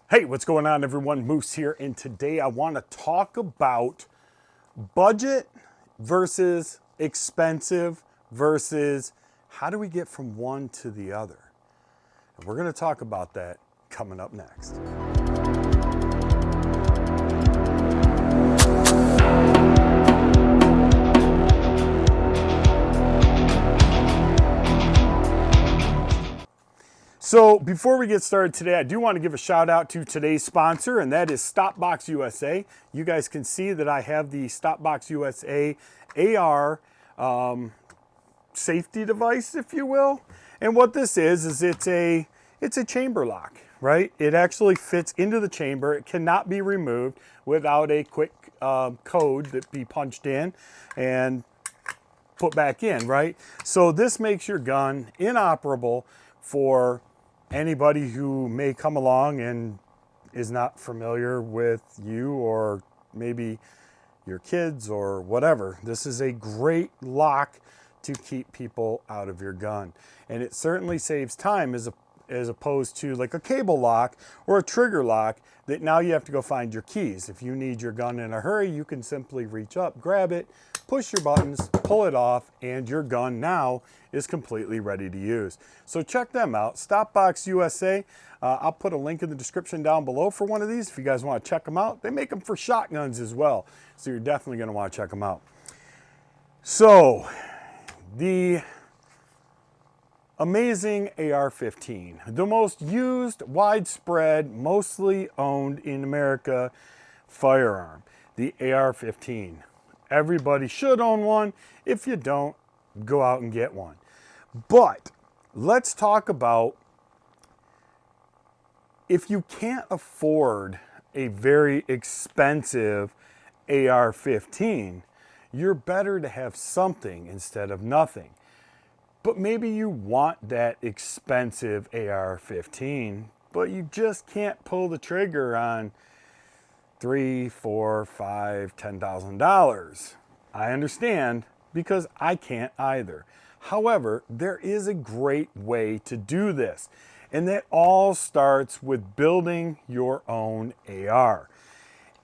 Hey, what's going on, everyone? Moose here, and today I want to talk about budget versus expensive versus how do we get from one to the other. And we're going to talk about that coming up next. So before we get started today, I do want to give a shout out to today's sponsor, and that is Stopbox USA. You guys can see that I have the Stopbox USA AR safety device, if you will. And what this is it's a chamber lock, right? It actually fits into the chamber. It cannot be removed without a quick code that be punched in and put back in, right? So this makes your gun inoperable for anybody who may come along and is not familiar with you or maybe your kids or whatever. This is a great lock to keep people out of your gun. And it certainly saves time as opposed to like a cable lock or a trigger lock that now you have to go find your keys. If you need your gun in a hurry, you can simply reach up, grab it, push your buttons, pull it off, and your gun now is completely ready to use. So check them out, Stopbox USA. I'll put a link in the description down below for one of these if you guys want to check them out. They make them for shotguns as well, so you're definitely going to want to check them out. So the amazing AR-15, the most used, widespread, mostly owned in America firearm, the AR-15. Everybody should own one. If you don't, go out and get one. But let's talk about if you can't afford a very expensive AR-15, you're better to have something instead of nothing. But maybe you want that expensive AR-15, but you just can't pull the trigger on $3, $4, $5, $10,000. I understand, because I can't either. However, there is a great way to do this, and that all starts with building your own AR.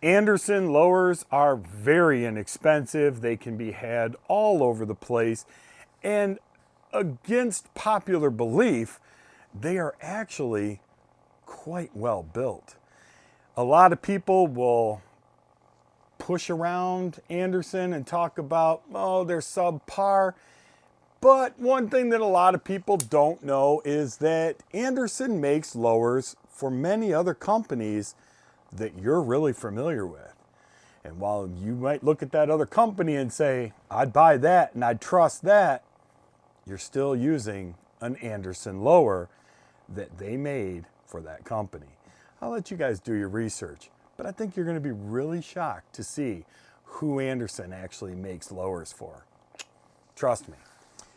Anderson lowers are very inexpensive. They can be had all over the place, and against popular belief, they are actually quite well built. A lot of people will push around Anderson and talk about, oh, they're subpar. But one thing that a lot of people don't know is that Anderson makes lowers for many other companies that you're really familiar with. And while you might look at that other company and say, I'd buy that and I'd trust that, you're still using an Anderson lower that they made for that company. I'll let you guys do your research, but I think you're going to be really shocked to see who Anderson actually makes lowers for. Trust me.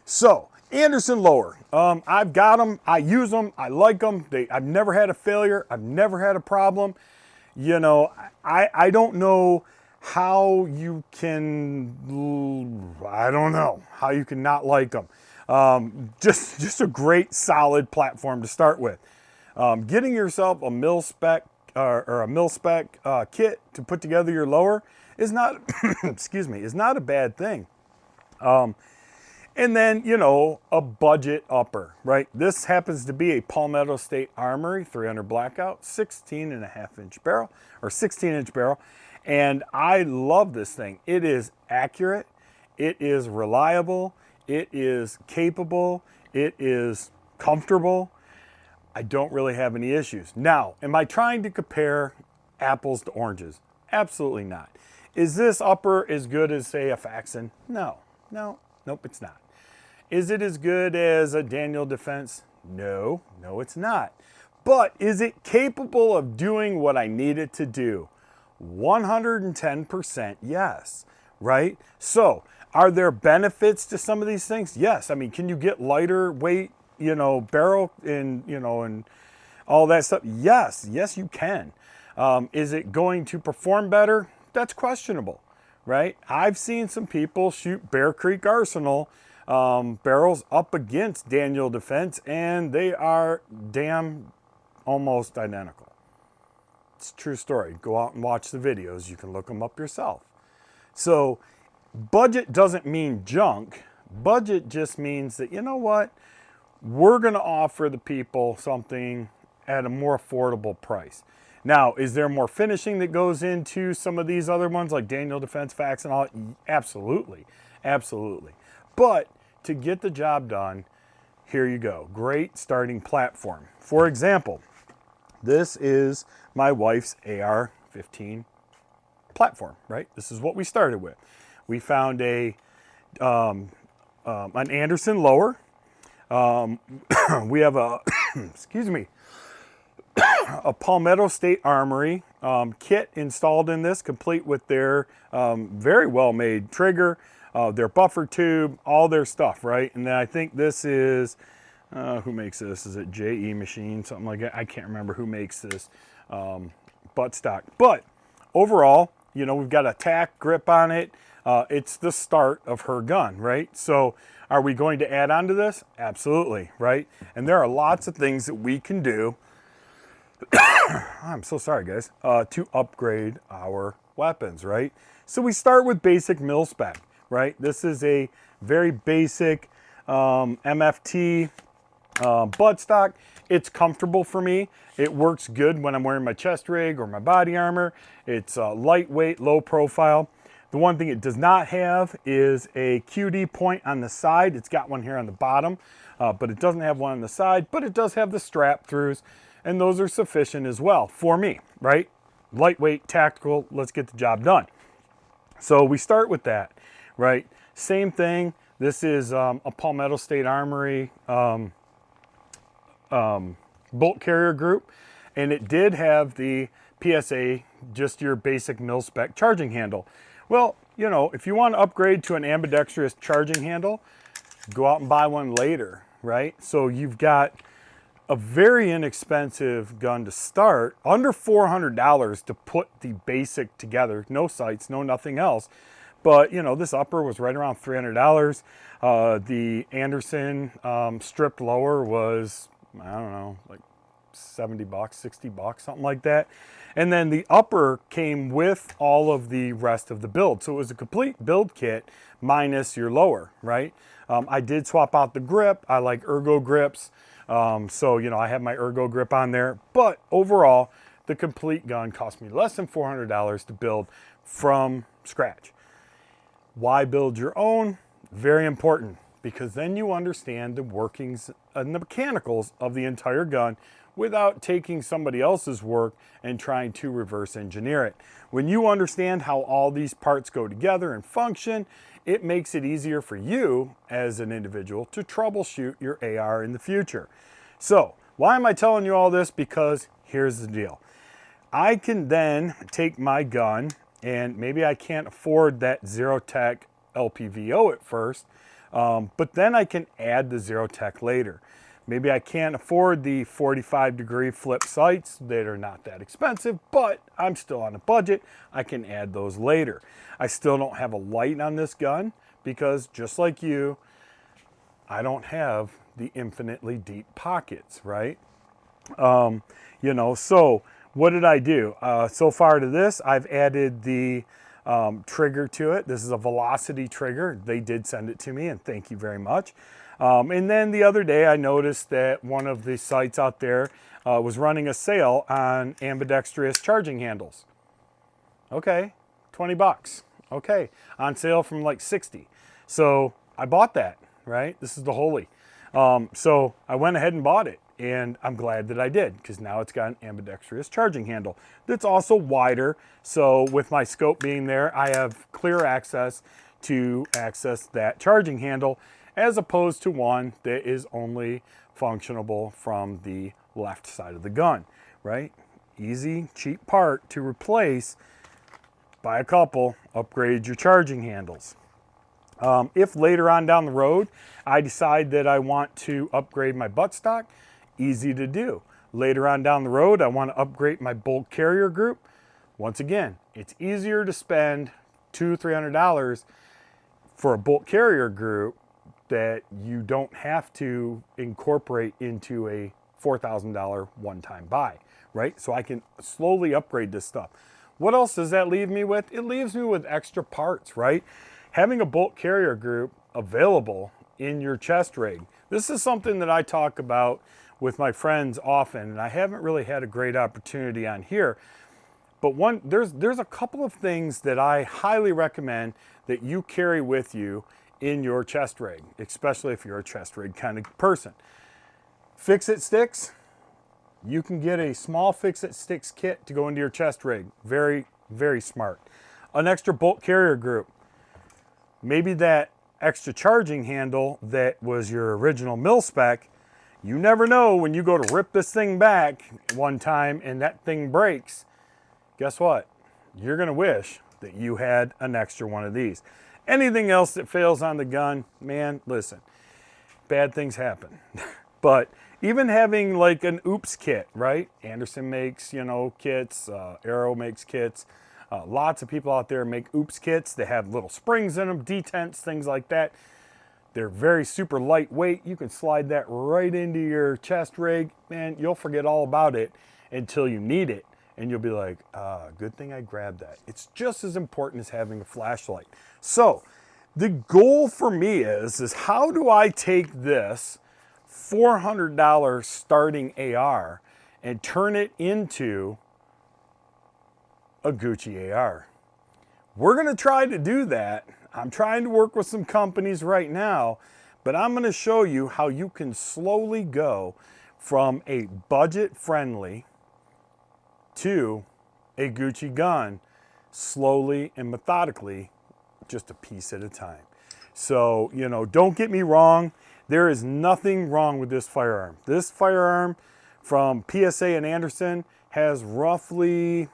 So, Anderson lower. I've got them. I use them. I like them. I've never had a failure. I've never had a problem. You know, I don't know how you can, I don't know how you can not like them. Just a great solid platform to start with. Getting yourself a mil spec or a mil spec kit to put together your lower is not, excuse me, is not a bad thing. And then, you know, a budget upper, right? This happens to be a Palmetto State Armory 300 Blackout, 16.5-inch barrel or 16-inch barrel. And I love this thing. It is accurate. It is reliable. It is capable. It is comfortable. I don't really have any issues. Now, am I trying to compare apples to oranges? Absolutely not. Is this upper as good as, say, a Faxon? No, nope, it's not. Is it as good as a Daniel Defense? No, it's not. But is it capable of doing what I need it to do? 110% yes, right? So, are there benefits to some of these things? Yes. I mean, can you get lighter weight, you know, barrel and, you know, and all that stuff? Yes, you can. Is it going to perform better? That's questionable, right? I've seen some people shoot Bear Creek Arsenal barrels up against Daniel Defense, and they are damn almost identical. It's a true story. Go out and watch the videos. You can look them up yourself. So budget doesn't mean junk. Budget just means that, you know what? We're going to offer the people something at a more affordable price. Now, is there more finishing that goes into some of these other ones like Daniel Defense Facts and all? Absolutely. Absolutely. But to get the job done, here you go. Great starting platform. For example, this is my wife's AR-15 platform, right? This is what we started with. We found an Anderson lower. We have a, excuse me, a Palmetto State Armory kit installed in this, complete with their very well-made trigger, their buffer tube, all their stuff, right? And then I think this is, who makes this? Is it JE Machine, something like that? I can't remember who makes this buttstock. But overall, you know, we've got a tack grip on it. It's the start of her gun, right? So are we going to add on to this? Absolutely, right? And there are lots of things that we can do I'm so sorry, guys, to upgrade our weapons, right? So we start with basic mil spec, right? This is a very basic MFT buttstock. It's comfortable for me. It works good when I'm wearing my chest rig or my body armor. It's lightweight, low profile. The one thing it does not have is a QD point on the side. It's got one here on the bottom, but it doesn't have one on the side, but it does have the strap throughs. And those are sufficient as well for me, right? Lightweight, tactical, let's get the job done. So we start with that, right? Same thing. This is a Palmetto State Armory bolt carrier group. And it did have the PSA, just your basic mil-spec charging handle. Well, you know, if you want to upgrade to an ambidextrous charging handle, go out and buy one later, right? So you've got a very inexpensive gun to start, under $400 to put the basic together. No sights, no nothing else. But, you know, this upper was right around $300. The Anderson stripped lower was, I don't know, like 70 bucks, 60 bucks, something like that. And then the upper came with all of the rest of the build. So it was a complete build kit minus your lower, right? I did swap out the grip. I like ergo grips. So, you know, I have my ergo grip on there, but overall, the complete gun cost me less than $400 to build from scratch. Why build your own? Very important, because then you understand the workings and the mechanicals of the entire gun without taking somebody else's work and trying to reverse engineer it. When you understand how all these parts go together and function, it makes it easier for you as an individual to troubleshoot your AR in the future. So why am I telling you all this? Because here's the deal. I can then take my gun, and maybe I can't afford that Zerotech LPVO at first, but then I can add the Zerotech later. Maybe I can't afford the 45-degree flip sights that are not that expensive, but I'm still on a budget. I can add those later. I still don't have a light on this gun because, just like you, I don't have the infinitely deep pockets, right? You know, so what did I do? So far to this, I've added the trigger to it. This is a Velocity trigger. They did send it to me, and thank you very much. And then the other day I noticed that one of the sites out there was running a sale on ambidextrous charging handles. Okay, 20 bucks. Okay, on sale from like 60. So I bought that, right? This is the Holy. So I went ahead and bought it, and I'm glad that I did, because now it's got an ambidextrous charging handle that's also wider. So with my scope being there, I have clear access to access that charging handle, as opposed to one that is only functionable from the left side of the gun, right? Easy, cheap part to replace. Buy a couple, upgrade your charging handles. If later on down the road, I decide that I want to upgrade my buttstock, easy to do. Later on down the road, I want to upgrade my bolt carrier group. Once again, it's easier to spend $200-300 for a bolt carrier group that you don't have to incorporate into a $4,000 one-time buy, right? So I can slowly upgrade this stuff. What else does that leave me with? It leaves me with extra parts, right? Having a bolt carrier group available in your chest rig. This is something that I talk about with my friends often, and I haven't really had a great opportunity on here. But there's a couple of things that I highly recommend that you carry with you in your chest rig, especially if you're a chest rig kind of person. Fix-It sticks. You can get a small Fix-It sticks kit to go into your chest rig. Very, very smart. An extra bolt carrier group. Maybe that extra charging handle that was your original mil spec. You never know when you go to rip this thing back one time and that thing breaks. Guess what? You're gonna wish that you had an extra one of these. Anything else that fails on the gun, man, listen, bad things happen. But even having like an oops kit, right? Anderson makes, kits, Aero makes kits. Lots of people out there make oops kits. They have little springs in them, detents, things like that. They're very super lightweight. You can slide that right into your chest rig. Man, you'll forget all about it until you need it. And you'll be like, good thing I grabbed that. It's just as important as having a flashlight. So the goal for me is how do I take this $400 starting AR and turn it into a Gucci AR? We're gonna try to do that. I'm trying to work with some companies right now, but I'm gonna show you how you can slowly go from a budget-friendly to a Gucci gun, slowly and methodically, just a piece at a time. So, don't get me wrong, there is nothing wrong with this firearm. This firearm from PSA and Anderson has roughly,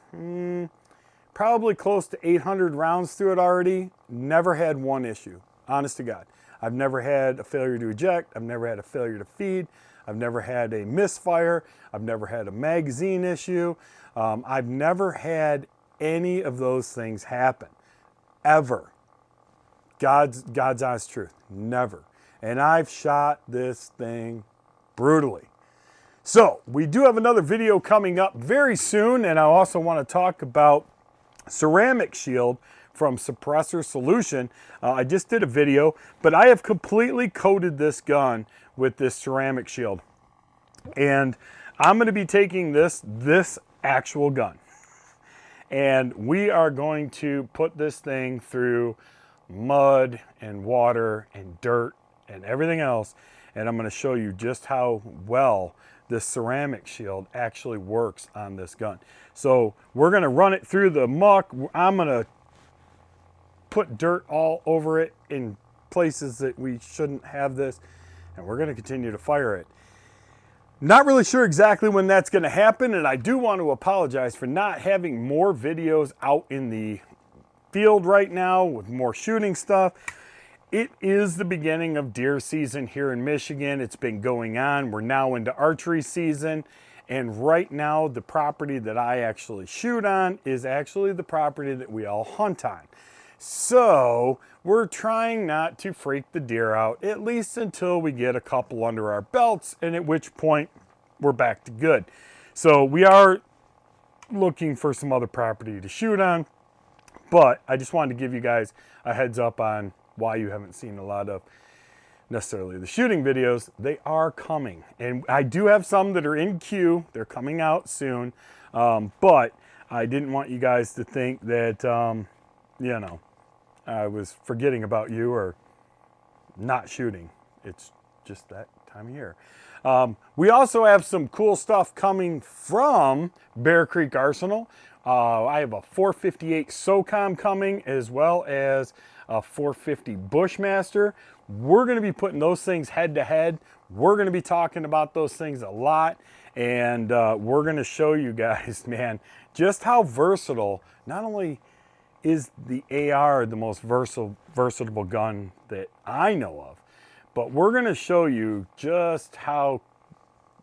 probably close to 800 rounds through it already. Never had one issue, honest to God. I've never had a failure to eject. I've never had a failure to feed. I've never had a misfire. I've never had a magazine issue. I've never had any of those things happen, ever. God's honest truth, never. And I've shot this thing brutally. So we do have another video coming up very soon, and I also want to talk about ceramic shield from Suppressor Solution. I just did a video, but I have completely coated this gun with this ceramic shield. And I'm going to be taking this actual gun, and we are going to put this thing through mud and water and dirt and everything else, and I'm going to show you just how well this ceramic shield actually works on this gun. So we're going to run it through the muck. I'm going to put dirt all over it in places that we shouldn't have this, and we're going to continue to fire it. Not really sure exactly when that's going to happen, and I do want to apologize for not having more videos out in the field right now with more shooting stuff. It is the beginning of deer season here in Michigan. It's been going on. We're now into archery season, and right now the property that I actually shoot on is actually the property that we all hunt on. So we're trying not to freak the deer out, at least until we get a couple under our belts, and at which point we're back to good. So we are looking for some other property to shoot on, but I just wanted to give you guys a heads up on why you haven't seen a lot of necessarily the shooting videos. They are coming, and I do have some that are in queue. They're coming out soon, but I didn't want you guys to think that I was forgetting about you or not shooting. It's just that time of year. We also have some cool stuff coming from Bear Creek Arsenal. I have a 458 SOCOM coming, as well as a 450 Bushmaster. We're going to be putting those things head to head. We're going to be talking about those things a lot, and we're going to show you guys, man, just how versatile. Not only is the AR the most versatile gun that I know of, but we're going to show you just how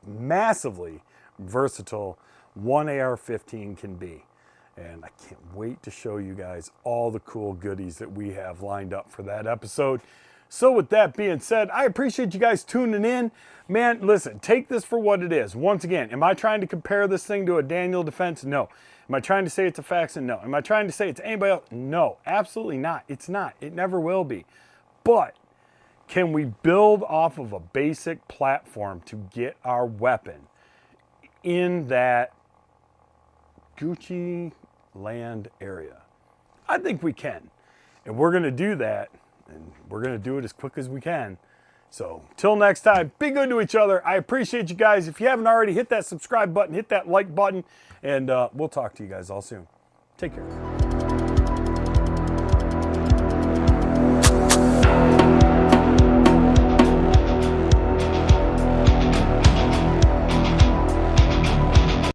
massively versatile one AR-15 can be. And I can't wait to show you guys all the cool goodies that we have lined up for that episode. So with that being said, I appreciate you guys tuning in. Man, listen, take this for what it is. Once again, am I trying to compare this thing to a Daniel Defense? No. Am I trying to say it's a Faxon? No. Am I trying to say it's anybody else? No, absolutely not. It's not. It never will be. But can we build off of a basic platform to get our weapon in that Gucci land area? I think we can. And we're going to do that. And we're going to do it as quick as we can. So, till next time, be good to each other. I appreciate you guys. If you haven't already, hit that subscribe button, hit that like button, and we'll talk to you guys all soon. Take care.